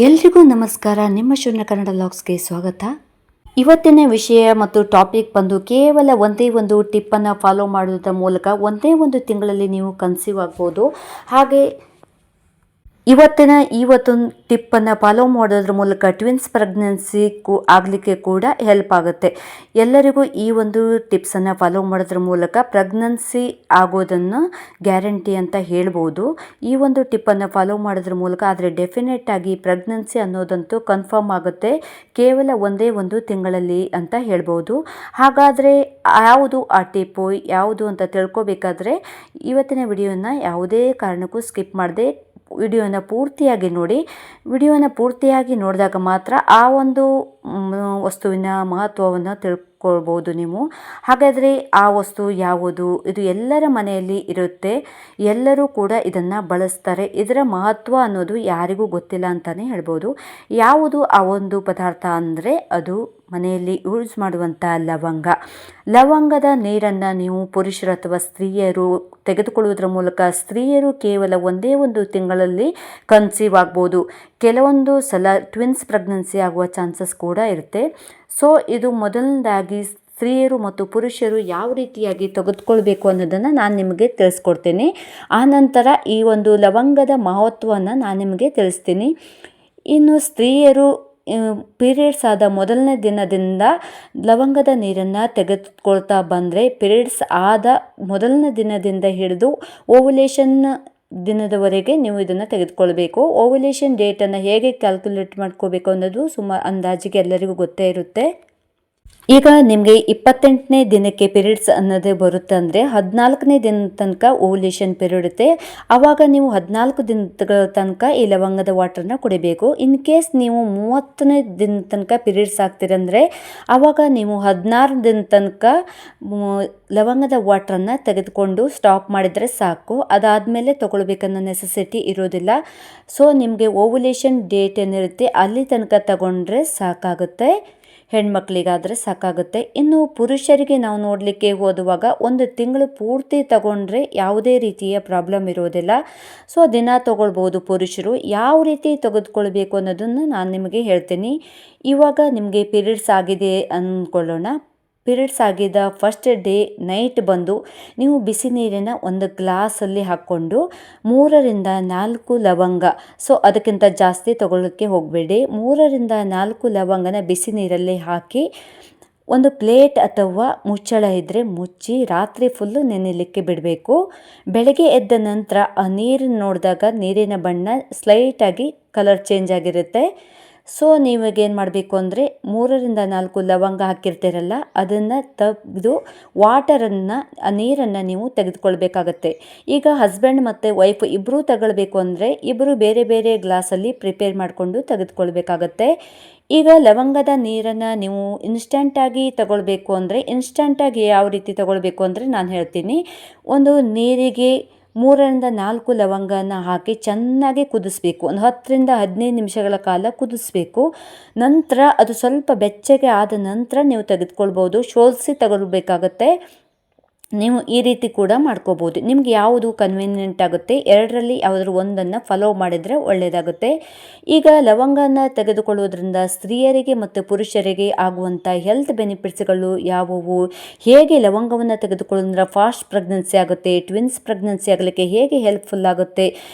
ಎಲ್ರಿಗೂ ನಮಸ್ಕಾರ. ನಿಮ್ಮ ಶೂನ್ಯ ಕನ್ನಡ ಲಾಗ್ಸ್ಗೆ ಸ್ವಾಗತ. ಇವತ್ತಿನ ವಿಷಯ ಮತ್ತು ಟಾಪಿಕ್ ಬಂದು ಕೇವಲ ಒಂದೇ ಒಂದು ಟಿಪ್ಪನ್ನು ಫಾಲೋ ಮಾಡೋದ್ರ ಮೂಲಕ ಒಂದೇ ಒಂದು ತಿಂಗಳಲ್ಲಿ ನೀವು ಕನ್ಸೀವ್ ಆಗ್ಬೋದು. ಹಾಗೆ ಇವತ್ತೊಂದು ಟಿಪ್ಪನ್ನು ಫಾಲೋ ಮಾಡೋದ್ರ ಮೂಲಕ ಟ್ವಿನ್ಸ್ ಪ್ರೆಗ್ನೆನ್ಸಿ ಆಗಲಿಕ್ಕೆ ಕೂಡ ಹೆಲ್ಪ್ ಆಗುತ್ತೆ. ಎಲ್ಲರಿಗೂ ಈ ಒಂದು ಟಿಪ್ಸನ್ನು ಫಾಲೋ ಮಾಡೋದ್ರ ಮೂಲಕ ಪ್ರೆಗ್ನೆನ್ಸಿ ಆಗೋದನ್ನು ಗ್ಯಾರಂಟಿ ಅಂತ ಹೇಳ್ಬೋದು. ಈ ಒಂದು ಟಿಪ್ಪನ್ನು ಫಾಲೋ ಮಾಡೋದ್ರ ಮೂಲಕ ಆದರೆ ಡೆಫಿನೆಟ್ ಆಗಿ ಪ್ರೆಗ್ನೆನ್ಸಿ ಅನ್ನೋದಂತೂ ಕನ್ಫರ್ಮ್ ಆಗುತ್ತೆ ಕೇವಲ ಒಂದೇ ಒಂದು ತಿಂಗಳಲ್ಲಿ ಅಂತ ಹೇಳ್ಬೋದು. ಹಾಗಾದರೆ ಯಾವುದು ಆ ಟಿಪ್ಪು ಯಾವುದು ಅಂತ ತಿಳ್ಕೊಬೇಕಾದ್ರೆ ಇವತ್ತಿನ ವಿಡಿಯೋನ ಯಾವುದೇ ಕಾರಣಕ್ಕೂ ಸ್ಕಿಪ್ ಮಾಡದೆ ವಿಡಿಯೋನ ಪೂರ್ತಿಯಾಗಿ ನೋಡಿ. ವಿಡಿಯೋನ ಪೂರ್ತಿಯಾಗಿ ನೋಡಿದಾಗ ಮಾತ್ರ ಆ ಒಂದು ವಸ್ತುವಿನ ಮಹತ್ವವನ್ನು ತಿಳ್ಕೊಳ್ಬೋದು ನೀವು. ಹಾಗಾದರೆ ಆ ವಸ್ತು ಯಾವುದು? ಇದು ಎಲ್ಲರ ಮನೆಯಲ್ಲಿ ಇರುತ್ತೆ, ಎಲ್ಲರೂ ಕೂಡ ಇದನ್ನು ಬಳಸ್ತಾರೆ. ಇದರ ಮಹತ್ವ ಅನ್ನೋದು ಯಾರಿಗೂ ಗೊತ್ತಿಲ್ಲ ಅಂತಲೇ ಹೇಳ್ಬೋದು. ಯಾವುದು ಆ ಒಂದು ಪದಾರ್ಥ ಅಂದರೆ ಅದು ಮನೆಯಲ್ಲಿ ಯೂಸ್ ಮಾಡುವಂಥ ಲವಂಗದ ನೀರನ್ನು ನೀವು ಪುರುಷರು ಅಥವಾ ಸ್ತ್ರೀಯರು ತೆಗೆದುಕೊಳ್ಳುವುದರ ಮೂಲಕ ಸ್ತ್ರೀಯರು ಕೇವಲ ಒಂದೇ ಒಂದು ತಿಂಗಳಲ್ಲಿ ಕನ್ಸೀವ್ ಆಗ್ಬೋದು. ಕೆಲವೊಂದು ಸಲ ಟ್ವಿನ್ಸ್ ಪ್ರೆಗ್ನೆನ್ಸಿ ಆಗುವ ಚಾನ್ಸಸ್ ಕೂಡ ಇರುತ್ತೆ. ಸೊ ಇದು ಮೊದಲನೇದಾಗಿ ಸ್ತ್ರೀಯರು ಮತ್ತು ಪುರುಷರು ಯಾವ ರೀತಿಯಾಗಿ ತೆಗೆದುಕೊಳ್ಬೇಕು ಅನ್ನೋದನ್ನು ನಾನು ನಿಮಗೆ ತಿಳಿಸ್ಕೊಡ್ತೀನಿ. ಆನಂತರ ಈ ಒಂದು ಲವಂಗದ ಮಹತ್ವವನ್ನು ನಾನು ನಿಮಗೆ ತಿಳಿಸ್ತೀನಿ. ಇನ್ನು ಸ್ತ್ರೀಯರು ಪೀರಿಯಡ್ಸ್ ಆದ ಮೊದಲನೇ ದಿನದಿಂದ ಲವಂಗದ ನೀರನ್ನು ತೆಗೆದುಕೊಳ್ತಾ ಬಂದರೆ ಪೀರಿಯಡ್ಸ್ ಆದ ಮೊದಲನೇ ದಿನದಿಂದ ಹಿಡಿದು ಓವ್ಯುಲೇಷನ್ ದಿನದವರೆಗೆ ನೀವು ಇದನ್ನು ತೆಗೆದುಕೊಳ್ಬೇಕು. ಓವ್ಯುಲೇಷನ್ ಡೇಟನ್ನು ಹೇಗೆ ಕ್ಯಾಲ್ಕುಲೇಟ್ ಮಾಡ್ಕೋಬೇಕು ಅನ್ನೋದು ಅಂದಾಜಿಗೆ ಎಲ್ಲರಿಗೂ ಗೊತ್ತೇ ಇರುತ್ತೆ. ಈಗ ನಿಮಗೆ 28ನೇ ದಿನಕ್ಕೆ ಪೀರಿಯಡ್ಸ್ ಅನ್ನೋದೇ ಬರುತ್ತೆ ಅಂದರೆ 14ನೇ ದಿನದ ತನಕ ಓವ್ಯುಲೇಷನ್ ಪೀರಿಯಡ್ ಇರುತ್ತೆ. ಆವಾಗ ನೀವು 14 ದಿನಗಳ ತನಕ ಈ ಲವಂಗದ ವಾಟರ್ನ ಕುಡಿಬೇಕು. ಇನ್ ಕೇಸ್ ನೀವು 30ನೇ ದಿನದ ತನಕ ಪೀರಿಯಡ್ಸ್ ಆಗ್ತೀರಂದರೆ ಆವಾಗ ನೀವು 16 ದಿನದ ತನಕ ಲವಂಗದ ವಾಟ್ರನ್ನು ತೆಗೆದುಕೊಂಡು ಸ್ಟಾಪ್ ಮಾಡಿದರೆ ಸಾಕು. ಅದಾದಮೇಲೆ ತೊಗೊಳ್ಬೇಕನ್ನೋ ನೆಸೆಸಿಟಿ ಇರೋದಿಲ್ಲ. ಸೊ ನಿಮಗೆ ಓವ್ಯುಲೇಷನ್ ಡೇಟ್ ಏನಿರುತ್ತೆ ಅಲ್ಲಿ ತನಕ ತಗೊಂಡ್ರೆ ಸಾಕಾಗುತ್ತೆ, ಹೆಣ್ಮಕ್ಳಿಗಾದರೆ ಸಾಕಾಗುತ್ತೆ. ಇನ್ನು ಪುರುಷರಿಗೆ ನಾವು ನೋಡಲಿಕ್ಕೆ ಹೋದುವಾಗ ಒಂದು ತಿಂಗಳು ಪೂರ್ತಿ ತಗೊಂಡ್ರೆ ಯಾವುದೇ ರೀತಿಯ ಪ್ರಾಬ್ಲಮ್ ಇರೋದಿಲ್ಲ. ಸೊ ದಿನ ತೊಗೊಳ್ಬೋದು ಪುರುಷರು. ಯಾವ ರೀತಿ ತೆಗೆದುಕೊಳ್ಬೇಕು ಅನ್ನೋದನ್ನು ನಾನು ನಿಮಗೆ ಹೇಳ್ತೀನಿ. ಇವಾಗ ನಿಮಗೆ ಪೀರಿಯಡ್ಸ್ ಆಗಿದೆ ಅಂದ್ಕೊಳ್ಳೋಣ. ಪೀರಿಯಡ್ಸ್ ಆಗಿದ್ದ ಫಸ್ಟ್ ಡೇ ನೈಟ್ ಬಂದು ನೀವು ಬಿಸಿ ನೀರಿನ ಒಂದು ಗ್ಲಾಸಲ್ಲಿ ಹಾಕ್ಕೊಂಡು 3ರಿಂದ 4 ಲವಂಗ, ಸೊ ಅದಕ್ಕಿಂತ ಜಾಸ್ತಿ ತಗೊಳ್ಳೋಕ್ಕೆ ಹೋಗಬೇಡಿ, 3ರಿಂದ 4 ಲವಂಗನ ಬಿಸಿ ನೀರಲ್ಲಿ ಹಾಕಿ ಒಂದು ಪ್ಲೇಟ್ ಅಥವಾ ಮುಚ್ಚಳ ಇದ್ದರೆ ಮುಚ್ಚಿ ರಾತ್ರಿ ಫುಲ್ಲು ನೆನೆಯಲಿಕ್ಕೆ ಬಿಡಬೇಕು. ಬೆಳಗ್ಗೆ ಎದ್ದ ನಂತರ ಆ ನೀರನ್ನು ನೋಡಿದಾಗ ನೀರಿನ ಬಣ್ಣ ಸ್ಲೈಟಾಗಿ ಕಲರ್ ಚೇಂಜ್ ಆಗಿರುತ್ತೆ. ಸೊ ನೀವಾಗೇನು ಮಾಡಬೇಕು ಅಂದರೆ 3ರಿಂದ 4 ಲವಂಗ ಹಾಕಿರ್ತೀರಲ್ಲ ಅದನ್ನು ತೆಗೆದು ವಾಟರನ್ನು ಆ ನೀರನ್ನು ನೀವು ತೆಗೆದುಕೊಳ್ಬೇಕಾಗತ್ತೆ. ಈಗ ಹಸ್ಬೆಂಡ್ ಮತ್ತು ವೈಫ್ ಇಬ್ಬರೂ ತಗೊಳ್ಬೇಕು ಅಂದರೆ ಇಬ್ಬರು ಬೇರೆ ಬೇರೆ ಗ್ಲಾಸಲ್ಲಿ ಪ್ರಿಪೇರ್ ಮಾಡಿಕೊಂಡು ತೆಗೆದುಕೊಳ್ಬೇಕಾಗತ್ತೆ. ಈಗ ಲವಂಗದ ನೀರನ್ನು ನೀವು ಇನ್ಸ್ಟಂಟಾಗಿ ತಗೊಳ್ಬೇಕು ಅಂದರೆ ಇನ್ಸ್ಟಂಟಾಗಿ ಯಾವ ರೀತಿ ತಗೊಳ್ಬೇಕು ಅಂದರೆ ನಾನು ಹೇಳ್ತೀನಿ. ಒಂದು ನೀರಿಗೆ 3ರಿಂದ 4 ಲವಂಗನ ಹಾಕಿ ಚೆನ್ನಾಗಿ ಕುದಿಸ್ಬೇಕು. ಒಂದು 10ರಿಂದ 15 ನಿಮಿಷಗಳ ಕಾಲ ಕುದಿಸ್ಬೇಕು. ನಂತರ ಅದು ಸ್ವಲ್ಪ ಬೆಚ್ಚಗೆ ಆದ ನಂತರ ನೀವು ತೆಗೆದುಕೊಳ್ಬೋದು. ಸೋಲಿಸಿ ತಗೊಳ್ಬೇಕಾಗತ್ತೆ. ನೀವು ಈ ರೀತಿ ಕೂಡ ಮಾಡ್ಕೋಬೋದು. ನಿಮ್ಗೆ ಯಾವುದು ಕನ್ವೀನಿಯೆಂಟ್ ಆಗುತ್ತೆ ಎರಡರಲ್ಲಿ ಯಾವುದಾದ್ರು ಒಂದನ್ನು ಫಾಲೋ ಮಾಡಿದರೆ ಒಳ್ಳೆಯದಾಗುತ್ತೆ. ಈಗ ಲವಂಗನ ತೆಗೆದುಕೊಳ್ಳೋದ್ರಿಂದ ಸ್ತ್ರೀಯರಿಗೆ ಮತ್ತು ಪುರುಷರಿಗೆ ಆಗುವಂಥ ಹೆಲ್ತ್ ಬೆನಿಫಿಟ್ಸ್ಗಳು ಯಾವುವು, ಹೇಗೆ ಲವಂಗವನ್ನು ತೆಗೆದುಕೊಳ್ಳೋದ್ರಿಂದ ಫಾಸ್ಟ್ ಪ್ರೆಗ್ನೆನ್ಸಿ ಆಗುತ್ತೆ, ಟ್ವಿನ್ಸ್ ಪ್ರೆಗ್ನೆನ್ಸಿ ಆಗಲಿಕ್ಕೆ ಹೇಗೆ ಹೆಲ್ಪ್ಫುಲ್ ಆಗುತ್ತೆ,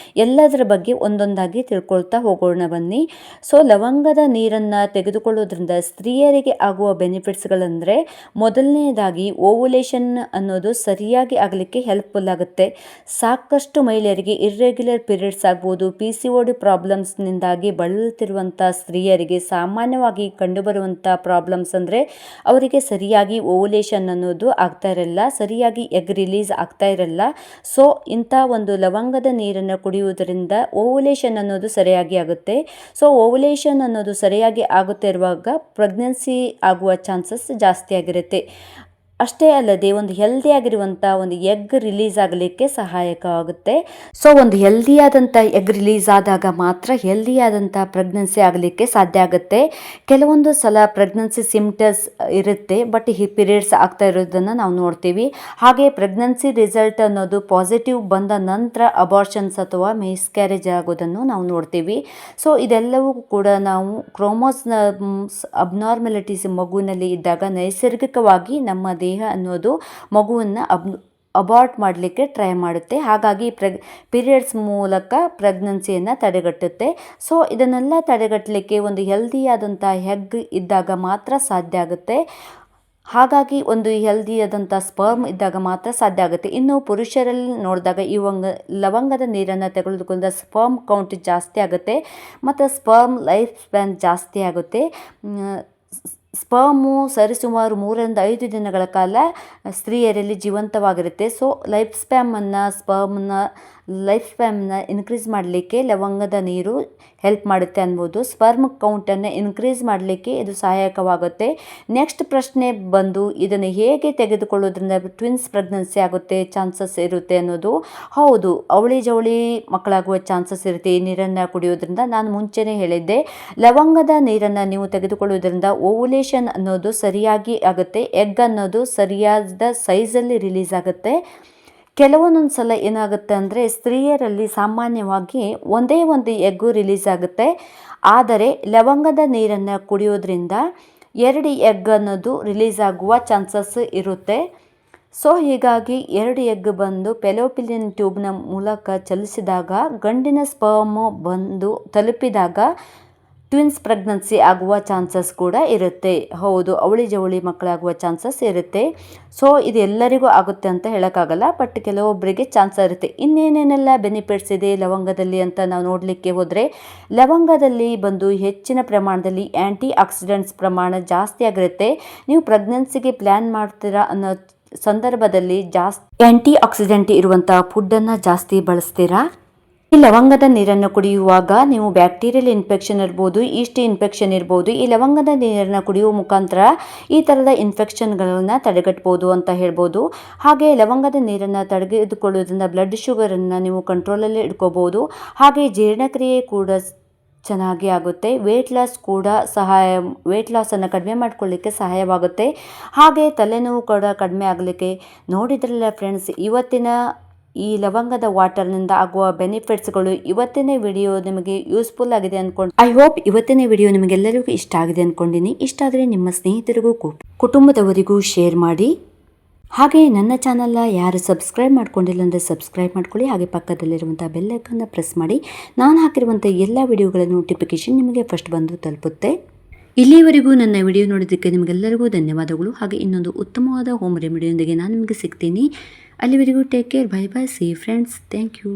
ಎಲ್ಲದರ ಬಗ್ಗೆ ಒಂದೊಂದಾಗಿ ತಿಳ್ಕೊಳ್ತಾ ಹೋಗೋಣ ಬನ್ನಿ. ಸೊ ಲವಂಗದ ನೀರನ್ನು ತೆಗೆದುಕೊಳ್ಳೋದ್ರಿಂದ ಸ್ತ್ರೀಯರಿಗೆ ಆಗುವ ಬೆನಿಫಿಟ್ಸ್ಗಳಂದರೆ ಮೊದಲನೇದಾಗಿ ಓವ್ಯುಲೇಷನ್ ಅನ್ನೋದು ಸರಿಯಾಗಿ ಆಗಲಿಕ್ಕೆ ಹೆಲ್ಪ್ಫುಲ್ ಆಗುತ್ತೆ. ಸಾಕಷ್ಟು ಮಹಿಳೆಯರಿಗೆ ಇರ್ರೆಗ್ಯುಲರ್ ಪೀರಿಯಡ್ಸ್ ಆಗ್ಬೋದು, PCOD ಪ್ರಾಬ್ಲಮ್ಸ್ನಿಂದಾಗಿ ಬಳಲುತ್ತಿರುವಂಥ ಸ್ತ್ರೀಯರಿಗೆ ಸಾಮಾನ್ಯವಾಗಿ ಕಂಡುಬರುವಂಥ ಪ್ರಾಬ್ಲಮ್ಸ್ ಅಂದರೆ ಅವರಿಗೆ ಸರಿಯಾಗಿ ಓವ್ಯುಲೇಷನ್ ಅನ್ನೋದು ಆಗ್ತಾ ಇರಲ್ಲ, ಸರಿಯಾಗಿ ಎಗ್ ರಿಲೀಸ್ ಆಗ್ತಾ ಇರಲ್ಲ. ಸೊ ಇಂಥ ಒಂದು ಲವಂಗದ ನೀರನ್ನು ಕುಡಿಯುವುದರಿಂದ ಓವ್ಯುಲೇಷನ್ ಅನ್ನೋದು ಸರಿಯಾಗಿ ಆಗುತ್ತೆ. ಸೊ ಓವ್ಯುಲೇಷನ್ ಅನ್ನೋದು ಸರಿಯಾಗಿ ಆಗುತ್ತಿರುವಾಗ ಪ್ರೆಗ್ನೆನ್ಸಿ ಆಗುವ ಚಾನ್ಸಸ್ ಜಾಸ್ತಿ ಆಗಿರುತ್ತೆ. ಅಷ್ಟೇ ಅಲ್ಲದೆ ಒಂದು ಹೆಲ್ದಿ ಆಗಿರುವಂಥ ಒಂದು ಎಗ್ ರಿಲೀಸ್ ಆಗಲಿಕ್ಕೆ ಸಹಾಯಕ ಆಗುತ್ತೆ. ಸೊ ಒಂದು ಹೆಲ್ದಿಯಾದಂಥ ಎಗ್ ರಿಲೀಸ್ ಆದಾಗ ಮಾತ್ರ ಹೆಲ್ದಿಯಾದಂಥ ಪ್ರೆಗ್ನೆನ್ಸಿ ಆಗಲಿಕ್ಕೆ ಸಾಧ್ಯ ಆಗುತ್ತೆ. ಕೆಲವೊಂದು ಸಲ ಪ್ರೆಗ್ನೆನ್ಸಿ ಸಿಂಪ್ಟಮ್ಸ್ ಇರುತ್ತೆ, ಬಟ್ ಈ ಪೀರಿಯಡ್ಸ್ ಆಗ್ತಾ ಇರೋದನ್ನು ನಾವು ನೋಡ್ತೀವಿ. ಹಾಗೆ ಪ್ರೆಗ್ನೆನ್ಸಿ ರಿಸಲ್ಟ್ ಅನ್ನೋದು ಪಾಸಿಟಿವ್ ಬಂದ ನಂತರ ಅಬಾರ್ಷನ್ಸ್ ಅಥವಾ ಮಿಸ್ಕ್ಯಾರೇಜ್ ಆಗೋದನ್ನು ನಾವು ನೋಡ್ತೀವಿ. ಸೊ ಇದೆಲ್ಲವೂ ಕೂಡ ನಾವು ಕ್ರೋಮೋಸೋಮ್ಸ್ ಅಬ್ನಾರ್ಮಲಿಟೀಸ್ ಮಗುವಿನಲ್ಲಿ ಇದ್ದಾಗ ನೈಸರ್ಗಿಕವಾಗಿ ನಮ್ಮ ದೇಹ ಅನ್ನೋದು ಮಗುವನ್ನು ಅಬಾರ್ಟ್ ಮಾಡಲಿಕ್ಕೆ ಟ್ರೈ ಮಾಡುತ್ತೆ. ಹಾಗಾಗಿ ಪೀರಿಯಡ್ಸ್ ಮೂಲಕ ಪ್ರೆಗ್ನೆನ್ಸಿಯನ್ನು ತಡೆಗಟ್ಟುತ್ತೆ. ಸೊ ಇದನ್ನೆಲ್ಲ ತಡೆಗಟ್ಟಲಿಕ್ಕೆ ಒಂದು ಹೆಲ್ದಿಯಾದಂಥ ಎಗ್ ಇದ್ದಾಗ ಮಾತ್ರ ಸಾಧ್ಯ ಆಗುತ್ತೆ. ಹಾಗಾಗಿ ಒಂದು ಹೆಲ್ದಿಯಾದಂಥ ಸ್ಪರ್ಮ್ ಇದ್ದಾಗ ಮಾತ್ರ ಸಾಧ್ಯ ಆಗುತ್ತೆ. ಇನ್ನು ಪುರುಷರಲ್ಲಿ ನೋಡಿದಾಗ ಲವಂಗದ ನೀರನ್ನು ತೆಗೆದುಕೊಂಡ ಸ್ಪರ್ಮ್ ಕೌಂಟ್ ಜಾಸ್ತಿ ಆಗುತ್ತೆ ಮತ್ತು ಸ್ಪರ್ಮ್ ಲೈಫ್ ಸ್ಪ್ಯಾನ್ ಜಾಸ್ತಿ ಆಗುತ್ತೆ. ಸ್ಪರ್ಮು ಸರಿಸುಮಾರು 3-5 ದಿನಗಳ ಕಾಲ ಸ್ತ್ರೀಯರಲ್ಲಿ ಜೀವಂತವಾಗಿರುತ್ತೆ. ಸೊ ಸ್ಪರ್ಮ್ನ ಲೈಫ್ ಸ್ಪ್ಯಾನ್ನ ಇನ್ಕ್ರೀಸ್ ಮಾಡಲಿಕ್ಕೆ ಲವಂಗದ ನೀರು ಹೆಲ್ಪ್ ಮಾಡುತ್ತೆ ಅನ್ಬೋದು. ಸ್ಪರ್ಮ್ ಕೌಂಟನ್ನು ಇನ್ಕ್ರೀಸ್ ಮಾಡಲಿಕ್ಕೆ ಇದು ಸಹಾಯಕವಾಗುತ್ತೆ. ನೆಕ್ಸ್ಟ್ ಪ್ರಶ್ನೆ ಬಂದು ಇದನ್ನು ಹೇಗೆ ತೆಗೆದುಕೊಳ್ಳೋದ್ರಿಂದ ಟ್ವಿನ್ಸ್ ಪ್ರೆಗ್ನೆನ್ಸಿ ಆಗುತ್ತೆ ಚಾನ್ಸಸ್ ಇರುತ್ತೆ ಅನ್ನೋದು. ಹೌದು, ಅವಳಿ ಜವಳಿ ಮಕ್ಕಳಾಗುವ ಚಾನ್ಸಸ್ ಇರುತ್ತೆ ಈ ನೀರನ್ನು ಕುಡಿಯೋದ್ರಿಂದ. ನಾನು ಮುಂಚೆನೇ ಹೇಳಿದ್ದೆ, ಲವಂಗದ ನೀರನ್ನು ನೀವು ತೆಗೆದುಕೊಳ್ಳೋದ್ರಿಂದ ಓವುಲೇಷನ್ ಅನ್ನೋದು ಸರಿಯಾಗಿ ಆಗುತ್ತೆ. ಎಗ್ ಅನ್ನೋದು ಸರಿಯಾದ ಸೈಜಲ್ಲಿ ರಿಲೀಸ್ ಆಗುತ್ತೆ. ಕೆಲವೊಂದೊಂದು ಸಲ ಏನಾಗುತ್ತೆ ಅಂದರೆ ಸ್ತ್ರೀಯರಲ್ಲಿ ಸಾಮಾನ್ಯವಾಗಿ ಒಂದೇ ಒಂದು ಎಗ್ಗು ರಿಲೀಸ್ ಆಗುತ್ತೆ. ಆದರೆ ಲವಂಗದ ನೀರನ್ನು ಕುಡಿಯೋದ್ರಿಂದ 2 ಎಗ್ ಅನ್ನೋದು ರಿಲೀಸ್ ಆಗುವ ಚಾನ್ಸಸ್ ಇರುತ್ತೆ. ಸೊ ಹೀಗಾಗಿ 2 ಎಗ್ ಬಂದು ಫೆಲೋಪಿಯನ್ ಟ್ಯೂಬ್ನ ಮೂಲಕ ಚಲಿಸಿದಾಗ ಗಂಡಿನ ಸ್ಪರ್ಮ್ ಬಂದು ತಲುಪಿದಾಗ ಟ್ವಿನ್ಸ್ ಪ್ರೆಗ್ನೆನ್ಸಿ ಆಗುವ ಚಾನ್ಸಸ್ ಕೂಡ ಇರುತ್ತೆ. ಹೌದು, ಅವಳಿ ಜವಳಿ ಮಕ್ಕಳಾಗುವ ಚಾನ್ಸಸ್ ಇರುತ್ತೆ. ಸೊ ಇದು ಎಲ್ಲರಿಗೂ ಆಗುತ್ತೆ ಅಂತ ಹೇಳೋಕ್ಕಾಗಲ್ಲ, ಬಟ್ ಕೆಲವೊಬ್ಬರಿಗೆ ಚಾನ್ಸ್ ಇರುತ್ತೆ. ಇನ್ನೇನೇನೆಲ್ಲ ಬೆನಿಫಿಟ್ಸ್ ಇದೆ ಲವಂಗದಲ್ಲಿ ಅಂತ ನಾವು ನೋಡಲಿಕ್ಕೆ ಹೋದರೆ, ಲವಂಗದಲ್ಲಿ ಬಂದು ಹೆಚ್ಚಿನ ಪ್ರಮಾಣದಲ್ಲಿ ಆ್ಯಂಟಿ ಆಕ್ಸಿಡೆಂಟ್ಸ್ ಪ್ರಮಾಣ ಜಾಸ್ತಿ ಆಗಿರುತ್ತೆ. ನೀವು ಪ್ರೆಗ್ನೆನ್ಸಿಗೆ ಪ್ಲ್ಯಾನ್ ಮಾಡ್ತೀರಾ ಅನ್ನೋ ಸಂದರ್ಭದಲ್ಲಿ ಜಾಸ್ತಿ ಆ್ಯಂಟಿ ಆಕ್ಸಿಡೆಂಟ್ ಇರುವಂಥ ಫುಡ್ಡನ್ನು ಜಾಸ್ತಿ ಬಳಸ್ತೀರಾ. ಈ ಲವಂಗದ ನೀರನ್ನು ಕುಡಿಯುವಾಗ ನೀವು ಬ್ಯಾಕ್ಟೀರಿಯಲ್ ಇನ್ಫೆಕ್ಷನ್ ಇರ್ಬೋದು, ಈಸ್ಟ್ ಇನ್ಫೆಕ್ಷನ್ ಇರ್ಬೋದು. ಈ ಲವಂಗದ ನೀರನ್ನು ಕುಡಿಯುವ ಮುಖಾಂತರ ಈ ಥರದ ಇನ್ಫೆಕ್ಷನ್ಗಳನ್ನು ತಡೆಗಟ್ಬೋದು ಅಂತ ಹೇಳ್ಬೋದು. ಹಾಗೆ ಲವಂಗದ ನೀರನ್ನು ತೆಗೆದುಕೊಳ್ಳೋದ್ರಿಂದ ಬ್ಲಡ್ ಶುಗರನ್ನು ನೀವು ಕಂಟ್ರೋಲಲ್ಲಿ ಇಟ್ಕೋಬೋದು. ಹಾಗೆ ಜೀರ್ಣಕ್ರಿಯೆ ಕೂಡ ಚೆನ್ನಾಗಿ ಆಗುತ್ತೆ. ವೆಯ್ಟ್ ಲಾಸನ್ನು ಕಡಿಮೆ ಮಾಡ್ಕೊಳ್ಳಿಕ್ಕೆ ಸಹಾಯವಾಗುತ್ತೆ. ಹಾಗೆ ತಲೆನೋವು ಕೂಡ ಕಡಿಮೆ ಆಗಲಿಕ್ಕೆ. ನೋಡಿದ್ರಲ್ಲ ಫ್ರೆಂಡ್ಸ್, ಇವತ್ತಿನ ಈ ಲವಂಗದ ವಾಟರ್ನಿಂದ ಆಗುವ ಬೆನಿಫಿಟ್ಸ್ಗಳು. ಇವತ್ತಿನ ವಿಡಿಯೋ ನಿಮಗೆ ಯೂಸ್ಫುಲ್ ಆಗಿದೆ ಅಂದ್ಕೊಂಡು ಐ ಹೋಪ್ ಇವತ್ತಿನ ವಿಡಿಯೋ ನಿಮಗೆಲ್ಲರಿಗೂ ಇಷ್ಟ ಆಗಿದೆ ಅಂದ್ಕೊಂಡಿನಿ. ಇಷ್ಟ ಆದರೆ ನಿಮ್ಮ ಸ್ನೇಹಿತರಿಗೂ ಕುಟುಂಬದವರಿಗೂ ಶೇರ್ ಮಾಡಿ. ಹಾಗೆ ನನ್ನ ಚಾನಲ್ನ ಯಾರು ಸಬ್ಸ್ಕ್ರೈಬ್ ಮಾಡ್ಕೊಂಡಿಲ್ಲ ಅಂದರೆ ಸಬ್ಸ್ಕ್ರೈಬ್ ಮಾಡ್ಕೊಳ್ಳಿ. ಹಾಗೆ ಪಕ್ಕದಲ್ಲಿರುವಂಥ ಬೆಲ್ ಐಕಾನ್ನ ಪ್ರೆಸ್ ಮಾಡಿ. ನಾನು ಹಾಕಿರುವಂಥ ಎಲ್ಲ ವಿಡಿಯೋಗಳ ನೋಟಿಫಿಕೇಶನ್ ನಿಮಗೆ ಫಸ್ಟ್ ಬಂದು ತಲುಪುತ್ತೆ. ಇಲ್ಲಿವರೆಗೂ ನನ್ನ ವಿಡಿಯೋ ನೋಡಿದ್ದಕ್ಕೆ ನಿಮಗೆಲ್ಲರಿಗೂ ಧನ್ಯವಾದಗಳು. ಹಾಗೆ ಇನ್ನೊಂದು ಉತ್ತಮವಾದ ಹೋಮ್ ರೆಮಿಡಿಯೊಂದಿಗೆ ನಾನು ನಿಮಗೆ ಸಿಗ್ತೀನಿ. ಅಲ್ಲಿವರೆಗೂ take care, bye bye, see friends, thank you.